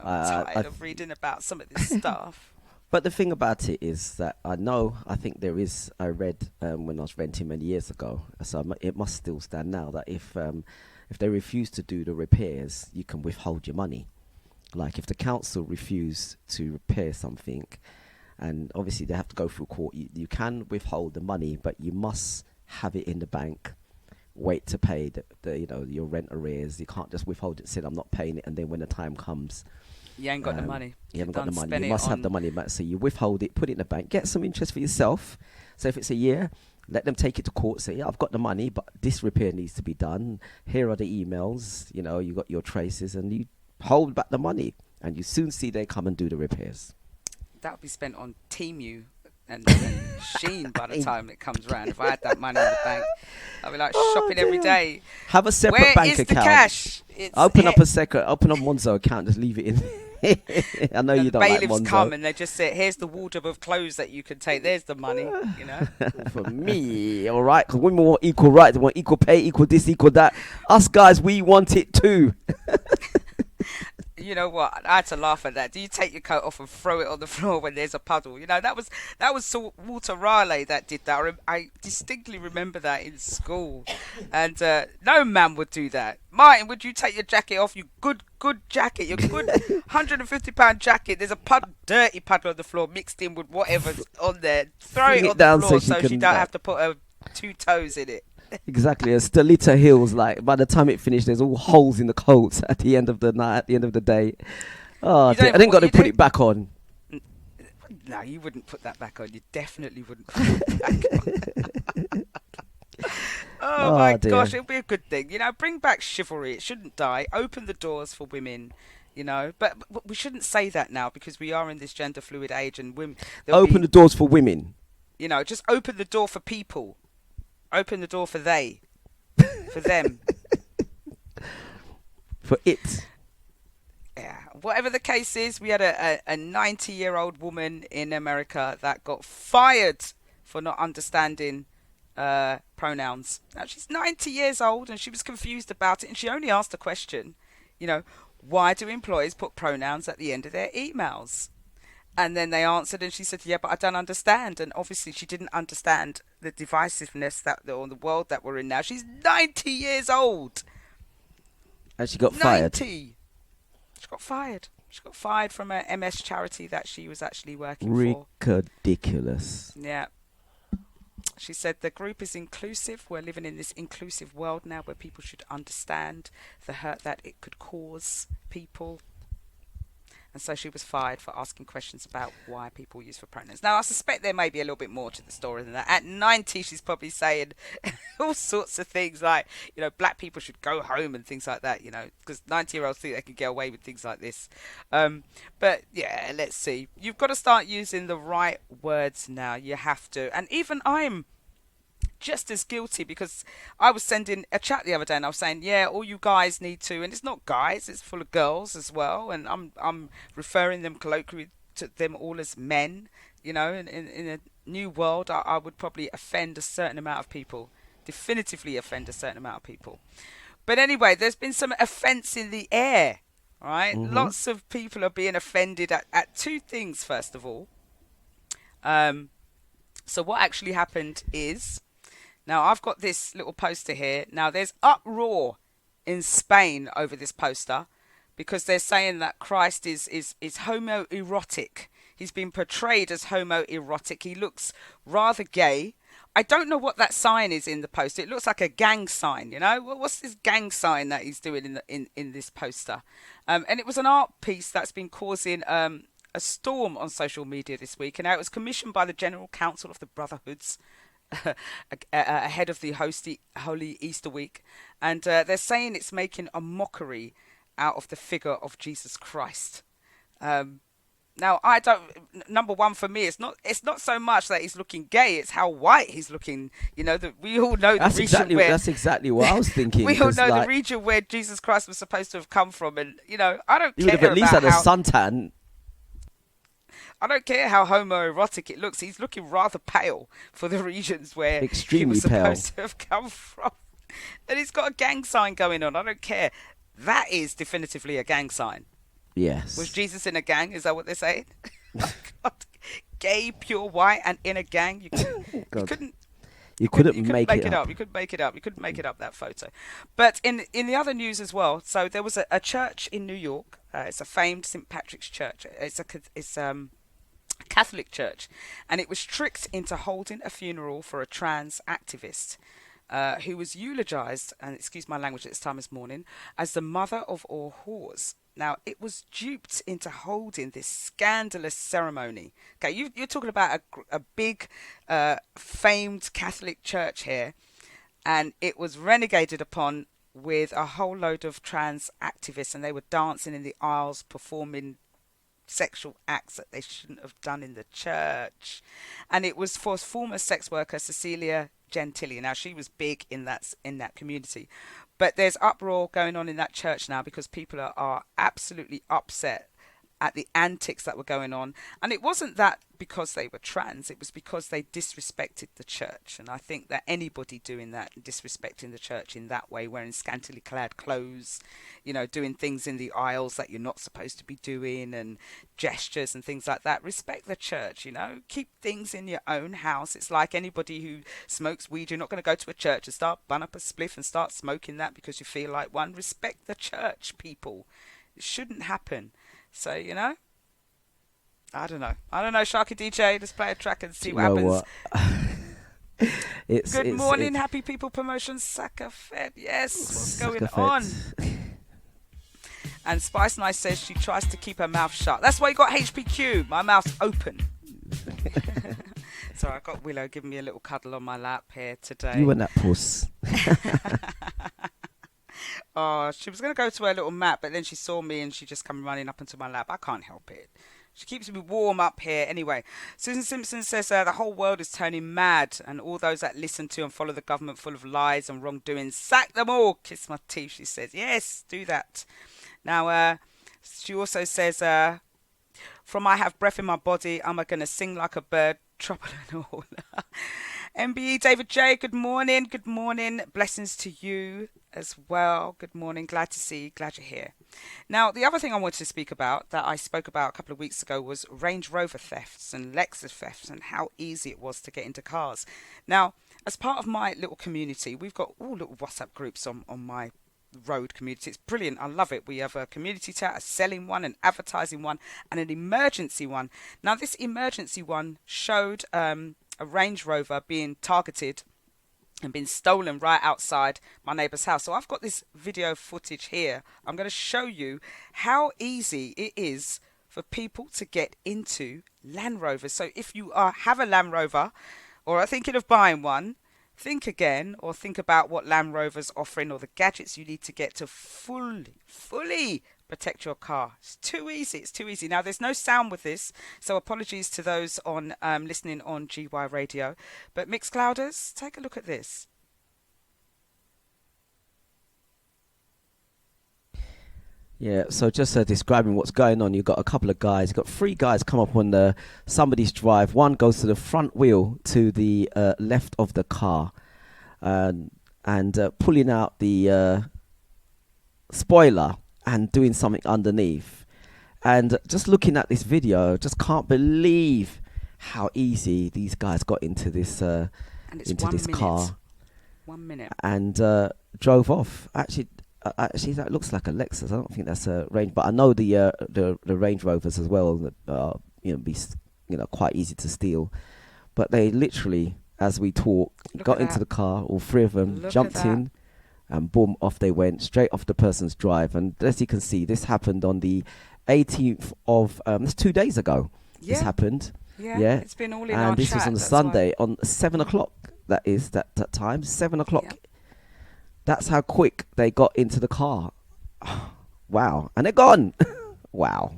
Speaker 2: I'm tired of reading about some of this stuff.
Speaker 1: But the thing about it is that I think there is, I read when I was renting many years ago, so it must still stand now, that if they refuse to do the repairs, you can withhold your money. Like if the council refuse to repair something, and obviously they have to go through court, you can withhold the money, but you must have it in the bank, wait to pay the you know, your rent arrears. You can't just withhold it, say I'm not paying it, and then when the time comes,
Speaker 2: You ain't got the money.
Speaker 1: you haven't got the money. You must have the money back. So you withhold it, put it in the bank, get some interest for yourself. So if it's a year, let them take it to court, say, yeah, I've got the money, but this repair needs to be done. Here are the emails, you know, you got your traces, and you hold back the money, and you soon see they come and do the repairs.
Speaker 2: That would be spent on Temu and Sheen by the time it comes round. If I had that money in the bank, I'd be like shopping every day.
Speaker 1: Have a separate
Speaker 2: Where
Speaker 1: bank
Speaker 2: is
Speaker 1: account.
Speaker 2: The cash? It's
Speaker 1: open up a Monzo account, just leave it in. I know you don't like
Speaker 2: bailiffs
Speaker 1: Monzo.
Speaker 2: come and they just say, here's the wardrobe of clothes that you can take. There's the money, you know.
Speaker 1: For me, all right, because women want equal rights, they want equal pay, equal this, equal that. Us guys, we want it too.
Speaker 2: You know what? I had to laugh at that. Do you take your coat off and throw it on the floor when there's a puddle? You know, that was Walter Raleigh that did that. I distinctly remember that in school, and no man would do that. Martin, would you take your jacket off? You good jacket, your good £150 jacket. There's a dirty puddle on the floor mixed in with whatever's on there. Throw it on the floor so she don't have to put her 2 toes in it.
Speaker 1: Exactly, as Stelita Hills, like by the time it finished, there's all holes in the coats at the end of the night, at the end of the day. Oh, I didn't got to put it back on.
Speaker 2: No, you wouldn't put that back on. You definitely wouldn't put it back on. Oh my gosh, it'll be a good thing. You know, bring back chivalry. It shouldn't die. Open the doors for women. You know, but we shouldn't say that now because we are in this gender fluid age, and women.
Speaker 1: Open the doors for women.
Speaker 2: You know, just open the door for people. Open the door for for them.
Speaker 1: For it.
Speaker 2: Yeah. Whatever the case is, we had a 90-year-old woman in America that got fired for not understanding pronouns. Now, she's 90 years old and she was confused about it, and she only asked a question, you know, why do employees put pronouns at the end of their emails? And then they answered, and she said, yeah, but I don't understand. And obviously she didn't understand the divisiveness or the world that we're in now. She's 90 years old.
Speaker 1: And she got fired.
Speaker 2: 90. She got fired. She got fired from a MS charity that she was actually working for.
Speaker 1: Ridiculous.
Speaker 2: Yeah. She said the group is inclusive. We're living in this inclusive world now where people should understand the hurt that it could cause people. And so she was fired for asking questions about why people use for pronouns. Now, I suspect there may be a little bit more to the story than that. At 90, she's probably saying all sorts of things like, black people should go home and things like that, because 90-year-olds think they can get away with things like this. But, yeah, let's see. You've got to start using the right words now. You have to. And even I'm just as guilty, because I was sending a chat the other day and I was saying, yeah, all you guys need to, and it's not guys, it's full of girls as well, and I'm referring them colloquially to them all as men. In a new world, I would probably offend a certain amount of people, definitively offend a certain amount of people. But anyway, there's been some offence in the air, right?
Speaker 1: Mm-hmm.
Speaker 2: Lots of people are being offended at two things. First of all, so what actually happened is, now, I've got this little poster here. Now, there's uproar in Spain over this poster because they're saying that Christ is homoerotic. He's been portrayed as homoerotic. He looks rather gay. I don't know what that sign is in the poster. It looks like a gang sign, What's this gang sign that he's doing in this poster? And it was an art piece that's been causing a storm on social media this week. And now it was commissioned by the General Council of the Brotherhoods ahead of the Holy Easter week, and they're saying it's making a mockery out of the figure of Jesus Christ. Now, I don't. Number one for me, it's not so much that he's looking gay; it's how white he's looking. We all know
Speaker 1: that's exactly what I was thinking.
Speaker 2: We all know the region where Jesus Christ was supposed to have come from, and I don't care.
Speaker 1: You would have at least had a suntan.
Speaker 2: I don't care how homoerotic it looks. He's looking rather pale for the regions where
Speaker 1: extremely
Speaker 2: he was supposed
Speaker 1: pale
Speaker 2: to have come from. And he's got a gang sign going on. I don't care. That is definitively a gang sign.
Speaker 1: Yes.
Speaker 2: Was Jesus in a gang? Is that what they're saying? God. Gay, pure white, and in a gang. You couldn't make it up. You couldn't make it up. You couldn't make it up, that photo. But in the other news as well, so there was a church in New York. It's a famed St. Patrick's Church. It's Catholic church, and it was tricked into holding a funeral for a trans activist who was eulogized, and excuse my language at this time this morning, as the mother of all whores. Now, it was duped into holding this scandalous ceremony. Okay, you're talking about a big, famed Catholic church here, and it was renegated upon with a whole load of trans activists, and they were dancing in the aisles, performing sexual acts that they shouldn't have done in the church. And it was for former sex worker Cecilia Gentili. Now, she was big in that community, but there's uproar going on in that church now because people are absolutely upset at the antics that were going on. And it wasn't that because they were trans, it was because they disrespected the church. And I think that anybody doing that, disrespecting the church in that way, wearing scantily clad clothes, doing things in the aisles that you're not supposed to be doing, and gestures and things like that, respect the church. Keep things in your own house. It's like anybody who smokes weed. You're not going to go to a church and bun up a spliff and start smoking that because you feel like one. Respect the church, people. It shouldn't happen. So, I don't know. SharkyDJ, let's play a track and see what happens. Good morning, Happy People Promotion, Sucker Fed. Yes, what's going on? And Spice Nice says she tries to keep her mouth shut. That's why you got HPQ, my mouth's open. So I got Willow giving me a little cuddle on my lap here today.
Speaker 1: You and that puss.
Speaker 2: Oh, she was going to go to her little mat, but then she saw me and she just come running up into my lap. I can't help it. She keeps me warm up here. Anyway, Susan Simpson says the whole world is turning mad, and all those that listen to and follow the government full of lies and wrongdoing, sack them all. Kiss my teeth, she says. Yes, do that. Now, she also says, from I have breath in my body, I'm going to sing like a bird, trouble and all. MBE David J, good morning. Good morning. Blessings to you as well. Good morning. Glad to see you. Glad you're here. Now, the other thing I wanted to speak about that I spoke about a couple of weeks ago was Range Rover thefts and Lexus thefts and how easy it was to get into cars. Now, as part of my little community, we've got all little WhatsApp groups on my road community. It's brilliant. I love it. We have a community chat, a selling one, an advertising one, and an emergency one. Now, this emergency one showed a Range Rover being targeted and been stolen right outside my neighbour's house. So I've got this video footage here. I'm going to show you how easy it is for people to get into Land Rovers. So if you have a Land Rover or are thinking of buying one, think again or think about what Land Rover's offering or the gadgets you need to get to fully protect your car. It's too easy. It's too easy. Now, there's no sound with this, so apologies to those on listening on GY Radio. But Mixclouders, take a look at this.
Speaker 1: Yeah, so just describing what's going on, you've got a couple of guys, you've got three guys come up on somebody's drive. One goes to the front wheel to the left of the car and pulling out the spoiler and doing something underneath. And just looking at this video, just can't believe how easy these guys got into this car.
Speaker 2: 1 minute.
Speaker 1: And drove off. Actually, that looks like a Lexus. I don't think that's a Range, but I know the Range Rovers as well. Be quite easy to steal. But they literally, as we talk, got into the car. All three of them jumped in, and boom, off they went, straight off the person's drive. And as you can see, this happened on the 18th of. That's 2 days ago.
Speaker 2: Yeah.
Speaker 1: This happened.
Speaker 2: Yeah, it's been all in our
Speaker 1: And this
Speaker 2: chat,
Speaker 1: was on a
Speaker 2: that's
Speaker 1: Sunday on 7 o'clock. That is that time, 7 o'clock.
Speaker 2: Yeah.
Speaker 1: That's how quick they got into the car. Wow. And they're gone. Wow.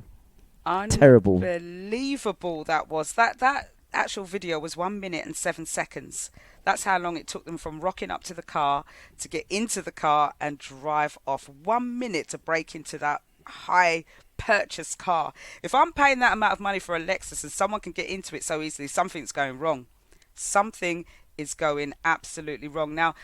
Speaker 1: Terrible.
Speaker 2: Unbelievable that was. That actual video was 1 minute and 7 seconds. That's how long it took them from rocking up to the car to get into the car and drive off. 1 minute to break into that high purchase car. If I'm paying that amount of money for a Lexus and someone can get into it so easily, something's going wrong. Something is going absolutely wrong. Now,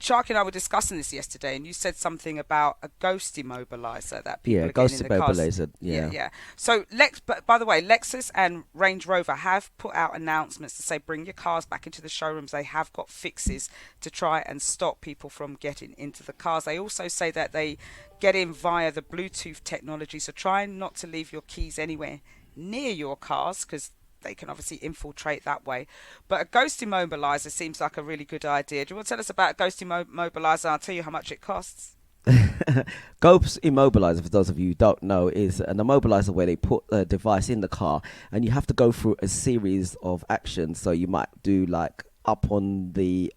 Speaker 2: Sharky and I were discussing this yesterday, and you said something about a ghost immobilizer that people are
Speaker 1: ghost
Speaker 2: getting in the cars.
Speaker 1: immobilizer. Yeah.
Speaker 2: So, but by the way, Lexus and Range Rover have put out announcements to say bring your cars back into the showrooms. They have got fixes to try and stop people from getting into the cars. They also say that they get in via the Bluetooth technology, so try not to leave your keys anywhere near your cars because they can obviously infiltrate that way. But a ghost immobilizer seems like a really good idea. Do you want to tell us about a ghost immobilizer? I'll tell you how much it costs.
Speaker 1: Ghost immobilizer, for those of you who don't know, is an immobilizer where they put a device in the car and you have to go through a series of actions. So you might do like up on the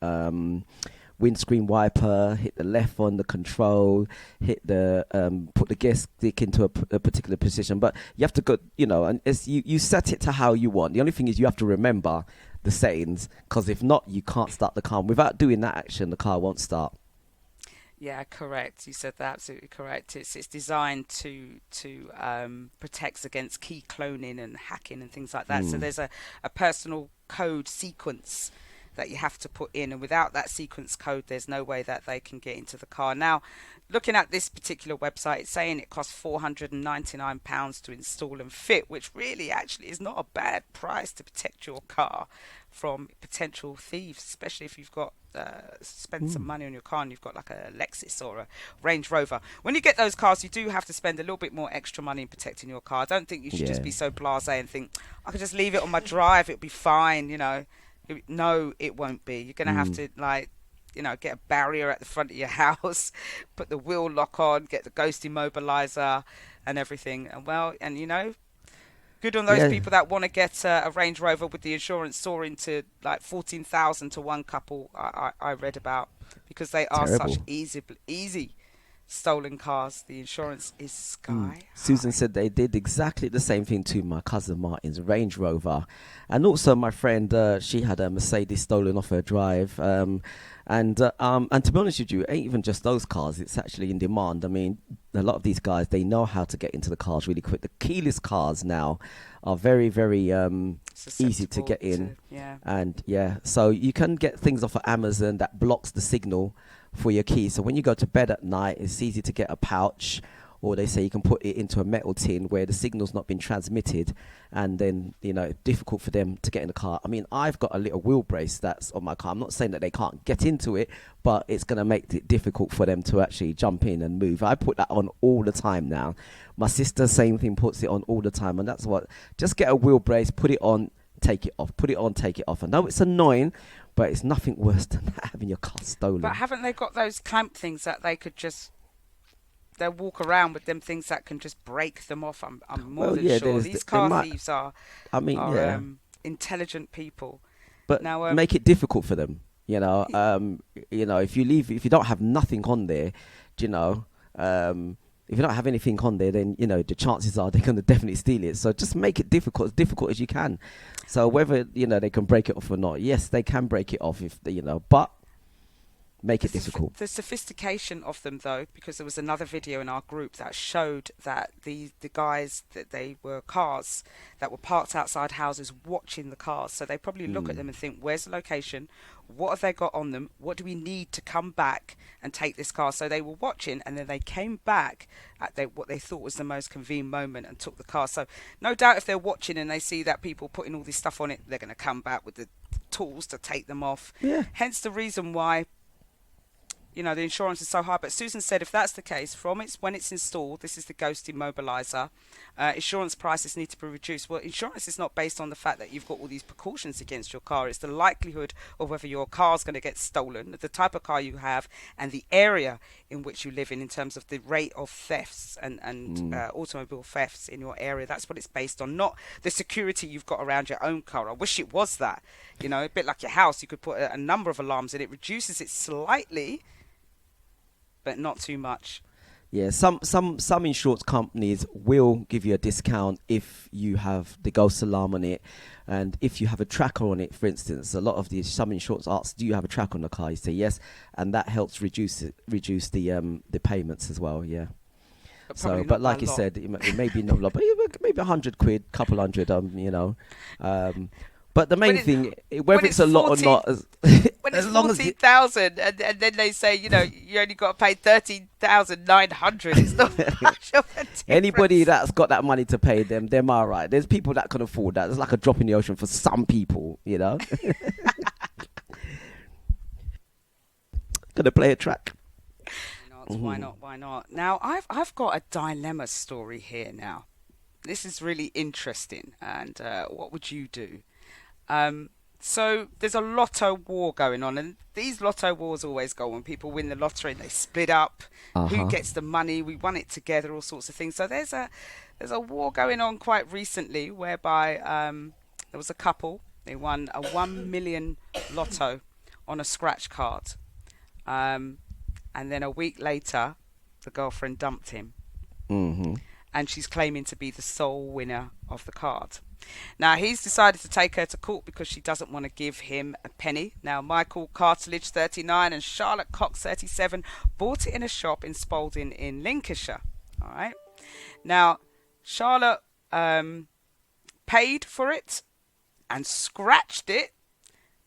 Speaker 1: windscreen wiper, hit the left on the control, hit the put the gear stick into a particular position. But you have to go, and it's, you set it to how you want. The only thing is you have to remember the settings, because if not, you can't start the car. Without doing that action, the car won't start.
Speaker 2: Yeah, correct. You said that, absolutely correct. It's designed to protect against key cloning and hacking and things like that. So there's a personal code sequence that you have to put in, and without that sequence code there's no way that they can get into the car. Now, looking at this particular website, it's saying it costs £499 to install and fit, which really actually is not a bad price to protect your car from potential thieves, especially if you've got spend some money on your car and you've got like a Lexus or a Range Rover. When you get those cars, you do have to spend a little bit more extra money in protecting your car. I don't think you should just be so blasé and think I could just leave it on my drive, it'll be fine, No, it won't be. You're going to have to get a barrier at the front of your house, put the wheel lock on, get the ghost immobilizer and everything. And good on those people that want to get a Range Rover with the insurance soaring to like 14,000 to one couple I read about, because they are such easy stolen cars. The insurance is sky high.
Speaker 1: Susan said they did exactly the same thing to my cousin Martin's Range Rover, and also my friend, she had a Mercedes stolen off her drive, and to be honest with you, it ain't even just those cars, it's actually in demand. I mean, a lot of these guys, they know how to get into the cars really quick. The keyless cars now are very, very easy to get in. So you can get things off of Amazon that blocks the signal for your key. So when you go to bed at night, it's easy to get a pouch, or they say you can put it into a metal tin where the signal's not been transmitted, and then difficult for them to get in the car. I mean, I've got a little wheel brace that's on my car. I'm not saying that they can't get into it, but it's going to make it difficult for them to actually jump in and move. I put that on all the time now. My sister, same thing, puts it on all the time, and that's what, just get a wheel brace, put it on, take it off, put it on, take it off. I know it's annoying, but it's nothing worse than having your car stolen.
Speaker 2: But haven't they got those clamp things that they could just they'll walk around with them things that can just break them off. I'm more
Speaker 1: Well,
Speaker 2: than
Speaker 1: yeah,
Speaker 2: sure
Speaker 1: there's
Speaker 2: these
Speaker 1: there
Speaker 2: car
Speaker 1: might.
Speaker 2: thieves are
Speaker 1: I mean,
Speaker 2: are
Speaker 1: yeah,
Speaker 2: intelligent people.
Speaker 1: but
Speaker 2: Now,
Speaker 1: make it difficult for them. If if you don't have nothing on there, you know, if you don't have anything on there, then the chances are they're going to definitely steal it. So just make it difficult as you can. So whether they can break it off or not, yes, they can break it off if but make it difficult.
Speaker 2: The sophistication of them, though, because there was another video in our group that showed that the guys, that they were cars that were parked outside houses watching the cars. So they probably look at them and think, where's the location? What have they got on them? What do we need to come back and take this car? So they were watching, and then they came back at what they thought was the most convenient moment and took the car. So no doubt if they're watching and they see that people putting all this stuff on it, they're going to come back with the tools to take them off.
Speaker 1: Yeah.
Speaker 2: Hence the reason why the insurance is so high. But Susan said if that's the case, when it's installed, this is the ghost immobilizer, insurance prices need to be reduced. Well, insurance is not based on the fact that you've got all these precautions against your car. It's the likelihood of whether your car's going to get stolen, the type of car you have, and the area in which you live in terms of the rate of thefts and automobile thefts in your area. That's what it's based on, not the security you've got around your own car. I wish it was that. A bit like your house, you could put a number of alarms in. It reduces it slightly, but not too much.
Speaker 1: Yeah, some insurance companies will give you a discount if you have the ghost alarm on it, and if you have a tracker on it. For instance, some insurance asks, do you have a tracker on the car? You say yes, and that helps reduce the payments as well. Yeah. But like you said, it may be not a lot, but maybe £100, couple hundred. But the main thing, whether it's a lot or not,
Speaker 2: when it's 40,000, and then they say, you only got to pay 13,900. It's not much of a difference.
Speaker 1: Anybody that's got that money to pay them all right. There's people that can afford that. It's like a drop in the ocean for some people, Gonna play a track.
Speaker 2: Why not? Why not? Now, I've got a dilemma story here now. This is really interesting. And what would you do? So there's a lotto war going on, and these lotto wars always go on. People win the lottery and they split up. Who gets the money? We won it together, all sorts of things. So there's a war going on quite recently whereby there was a couple. They won a 1 million lotto on a scratch card. And then a week later, the girlfriend dumped him.
Speaker 1: Mm-hmm.
Speaker 2: And she's claiming to be the sole winner of the card. Now, he's decided to take her to court because she doesn't want to give him a penny. Now, Michael Cartledge, 39, and Charlotte Cox, 37, bought it in a shop in Spalding in Lincolnshire. All right. Now, Charlotte paid for it and scratched it,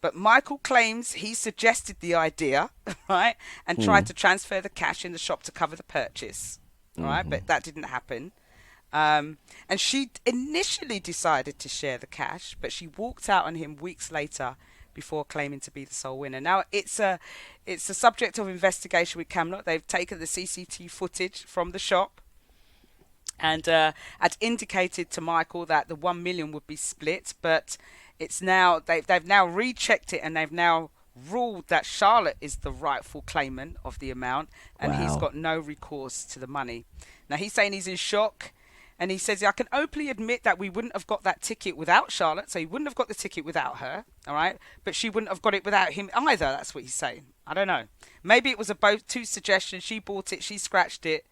Speaker 2: but Michael claims he suggested the idea, right, and tried to transfer the cash in the shop to cover the purchase. All right, but that didn't happen. And she initially decided to share the cash, but she walked out on him weeks later before claiming to be the sole winner. Now, it's a subject of investigation with Camelot. They've taken the CCTV footage from the shop and had indicated to Michael that the 1 million would be split, but it's now they've now rechecked it, and they've now ruled that Charlotte is the rightful claimant of the amount, and he's got no recourse to the money. Now, he's saying he's in shock. And he says, I can openly admit that we wouldn't have got that ticket without Charlotte. So he wouldn't have got the ticket without her. All right. But she wouldn't have got it without him either. That's what he's saying. I don't know. Maybe it was both two suggestions. She bought it. She scratched it.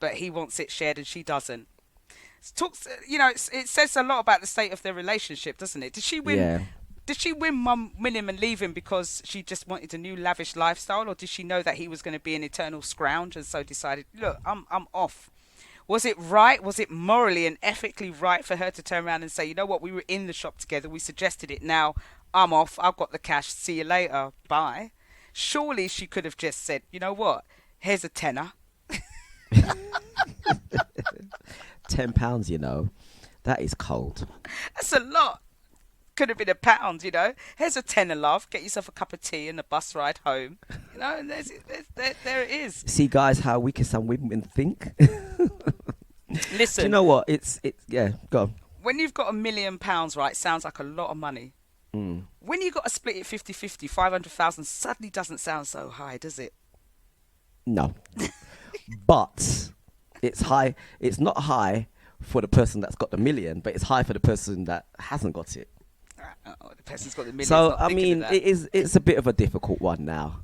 Speaker 2: But he wants it shared and she doesn't. It says a lot about the state of their relationship, doesn't it? Did she win?
Speaker 1: Yeah.
Speaker 2: Did she win 1 million and leave him because she just wanted a new lavish lifestyle? Or did she know that he was going to be an eternal scrounge and so decided, look, I'm off? Was it right? Was it morally and ethically right for her to turn around and say, you know what, we were in the shop together, we suggested it, now I'm off, I've got the cash, see you later, bye? Surely she could have just said, you know what, here's a tenner.
Speaker 1: £10, that is cold.
Speaker 2: That's a lot. Could have been £1, Here's a tenner, love. Get yourself a cup of tea and a bus ride home. And there it is.
Speaker 1: See, guys, how we can some women think.
Speaker 2: Listen.
Speaker 1: Do you know what? Go on.
Speaker 2: When you've got £1 million, right, sounds like a lot of money. When you got to split it 50-50, 500,000 suddenly doesn't sound so high, does it?
Speaker 1: No. but it's high. It's not high for the person that's got the million, but it's high for the person that hasn't got it.
Speaker 2: The person's got the millions
Speaker 1: So
Speaker 2: not
Speaker 1: I
Speaker 2: thinking of
Speaker 1: mean,
Speaker 2: that.
Speaker 1: it's a bit of a difficult one now.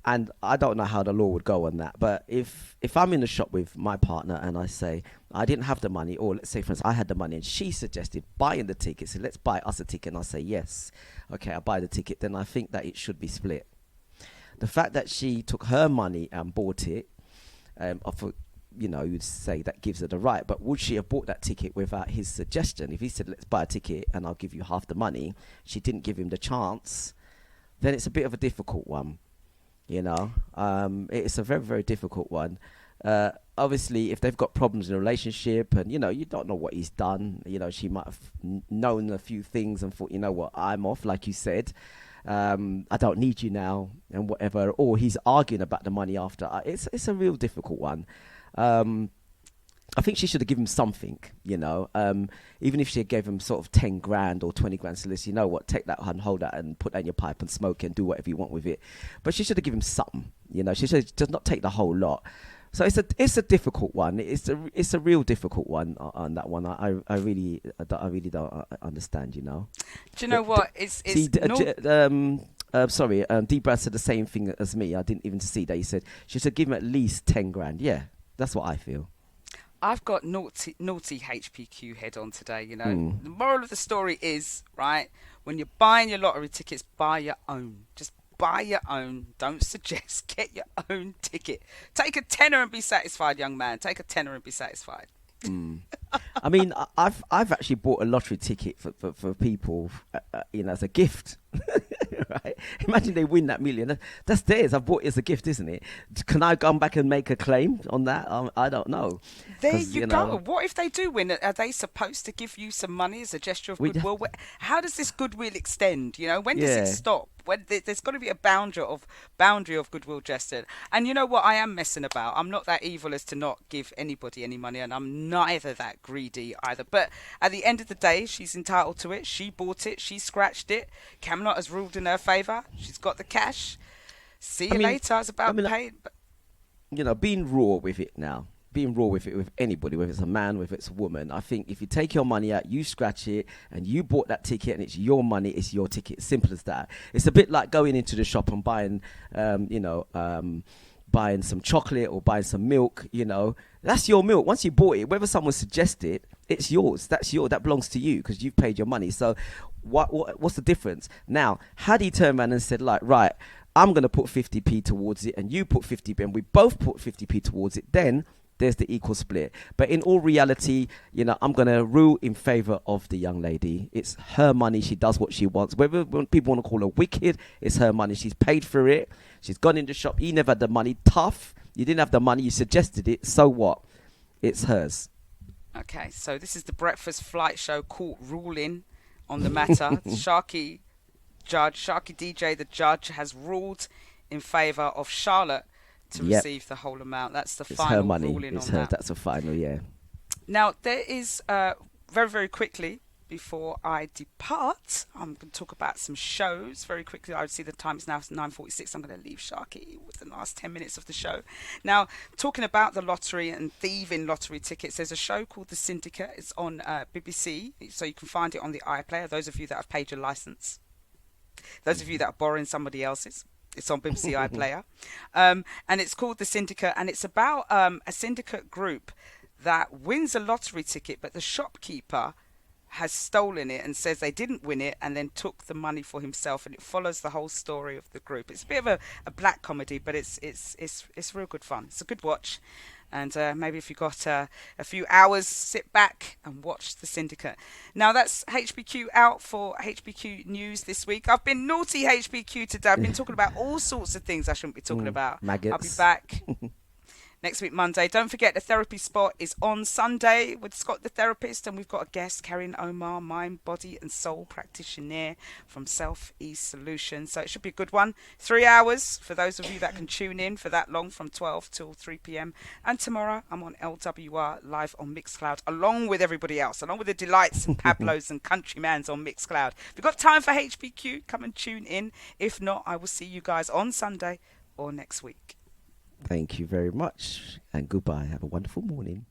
Speaker 1: And I don't know how the law would go on that. But if I'm in the shop with my partner and I say I didn't have the money, or let's say for instance I had the money and she suggested buying the ticket, so let's buy us a ticket, and I say yes, okay, I'll buy the ticket, then I think that it should be split. The fact that she took her money and bought it, you'd say that gives her the right. But would she have bought that ticket without his suggestion? If he said, let's buy a ticket and I'll give you half the money, she didn't give him the chance, then it's a bit of a difficult one. It's a very, very difficult one. Obviously, if they've got problems in a relationship and, you don't know what he's done, she might have known a few things and thought, you know what, I'm off, like you said. I don't need you now and whatever. Or he's arguing about the money after. It's a real difficult one. I think she should have given him something, even if she had gave him sort of 10 grand or 20 grand. So listen, you know what, take that and hold that and put that in your pipe and smoke it and do whatever you want with it. But she should have given him something, she should just not take the whole lot. So it's a difficult one. It's a real difficult one on that one. I really don't understand,
Speaker 2: Do you know what?
Speaker 1: Sorry, D-Brad said the same thing as me. I didn't even see that. He said she should give him at least 10 grand. Yeah, that's what I feel.
Speaker 2: I've got naughty HPQ head on today, The moral of the story is, right, when you're buying your lottery tickets, buy your own. Just buy your own. Don't suggest. Get your own ticket. Take a tenner and be satisfied, young man. Take a tenner and be satisfied.
Speaker 1: I mean, I've actually bought a lottery ticket for people, as a gift. Right? Imagine they win that million. That's theirs. I've bought it as a gift, isn't it? Can I come back and make a claim on that? I don't know.
Speaker 2: There you go. What if they do win? Are they supposed to give you some money as a gesture of goodwill? How does this goodwill extend? When does it stop? There's got to be a boundary of goodwill gesture. And you know what? I am messing about. I'm not that evil as to not give anybody any money, and I'm neither that greedy either. But at the end of the day, she's entitled to it. She bought it. She scratched it. Camelot has ruled in her favour. She's got the cash. See you later. It's about paying.
Speaker 1: Being raw with it now. Being raw with it with anybody, whether it's a man, whether it's a woman. I think if you take your money out, you scratch it, and you bought that ticket, and it's your money, it's your ticket. Simple as that. It's a bit like going into the shop and buying, buying some chocolate or buying some milk. That's your milk. Once you bought it, whether someone suggested, it's yours. That belongs to you because you've paid your money. So, what's the difference? Now, had he turned around and said, like, right, I'm gonna put 50p towards it, and you put 50p, and we both put 50p towards it, then there's the equal split. But in all reality, I'm going to rule in favour of the young lady. It's her money. She does what she wants. Whether people want to call her wicked, it's her money. She's paid for it. She's gone in the shop. He never had the money. Tough. You didn't have the money. You suggested it. So what? It's hers.
Speaker 2: Okay, so this is the Breakfast Flight Show court ruling on the matter. Sharky DJ, the judge, has ruled in favour of Charlotte to receive the whole amount. That's the final ruling on that.
Speaker 1: That's a final, yeah.
Speaker 2: Now, there is, very, very quickly, before I depart, I'm going to talk about some shows very quickly. I see the time is now 9:46. I'm going to leave Sharky with the last 10 minutes of the show. Now, talking about the lottery and thieving lottery tickets, there's a show called The Syndicate. It's on BBC, so you can find it on the iPlayer, those of you that have paid your licence. Those of you that are borrowing somebody else's. It's on BBC iPlayer. And it's called The Syndicate, and it's about a syndicate group that wins a lottery ticket, but the shopkeeper has stolen it and says they didn't win it and then took the money for himself, and it follows the whole story of the group. It's a bit of a black comedy, but it's real good fun. It's a good watch. And maybe if you've got a few hours, sit back and watch The Syndicate. Now, that's HPQ out for HPQ News this week. I've been naughty HPQ today. I've been talking about all sorts of things I shouldn't be talking about.
Speaker 1: Maggots.
Speaker 2: I'll be back next week, Monday. Don't forget, the therapy spot is on Sunday with Scott the therapist, and we've got a guest, Karen Omar, mind, body and soul practitioner from Self Ease Solutions. So it should be a good one. 3 hours for those of you that can tune in for that long, from 12 till 3 p.m. And tomorrow I'm on LWR live on Mixcloud, along with everybody else, along with the Delights and Pablos and Countrymans on Mixcloud. If you've got time for HPQ, come and tune in. If not, I will see you guys on Sunday or next week.
Speaker 1: Thank you very much, and goodbye. Have a wonderful morning.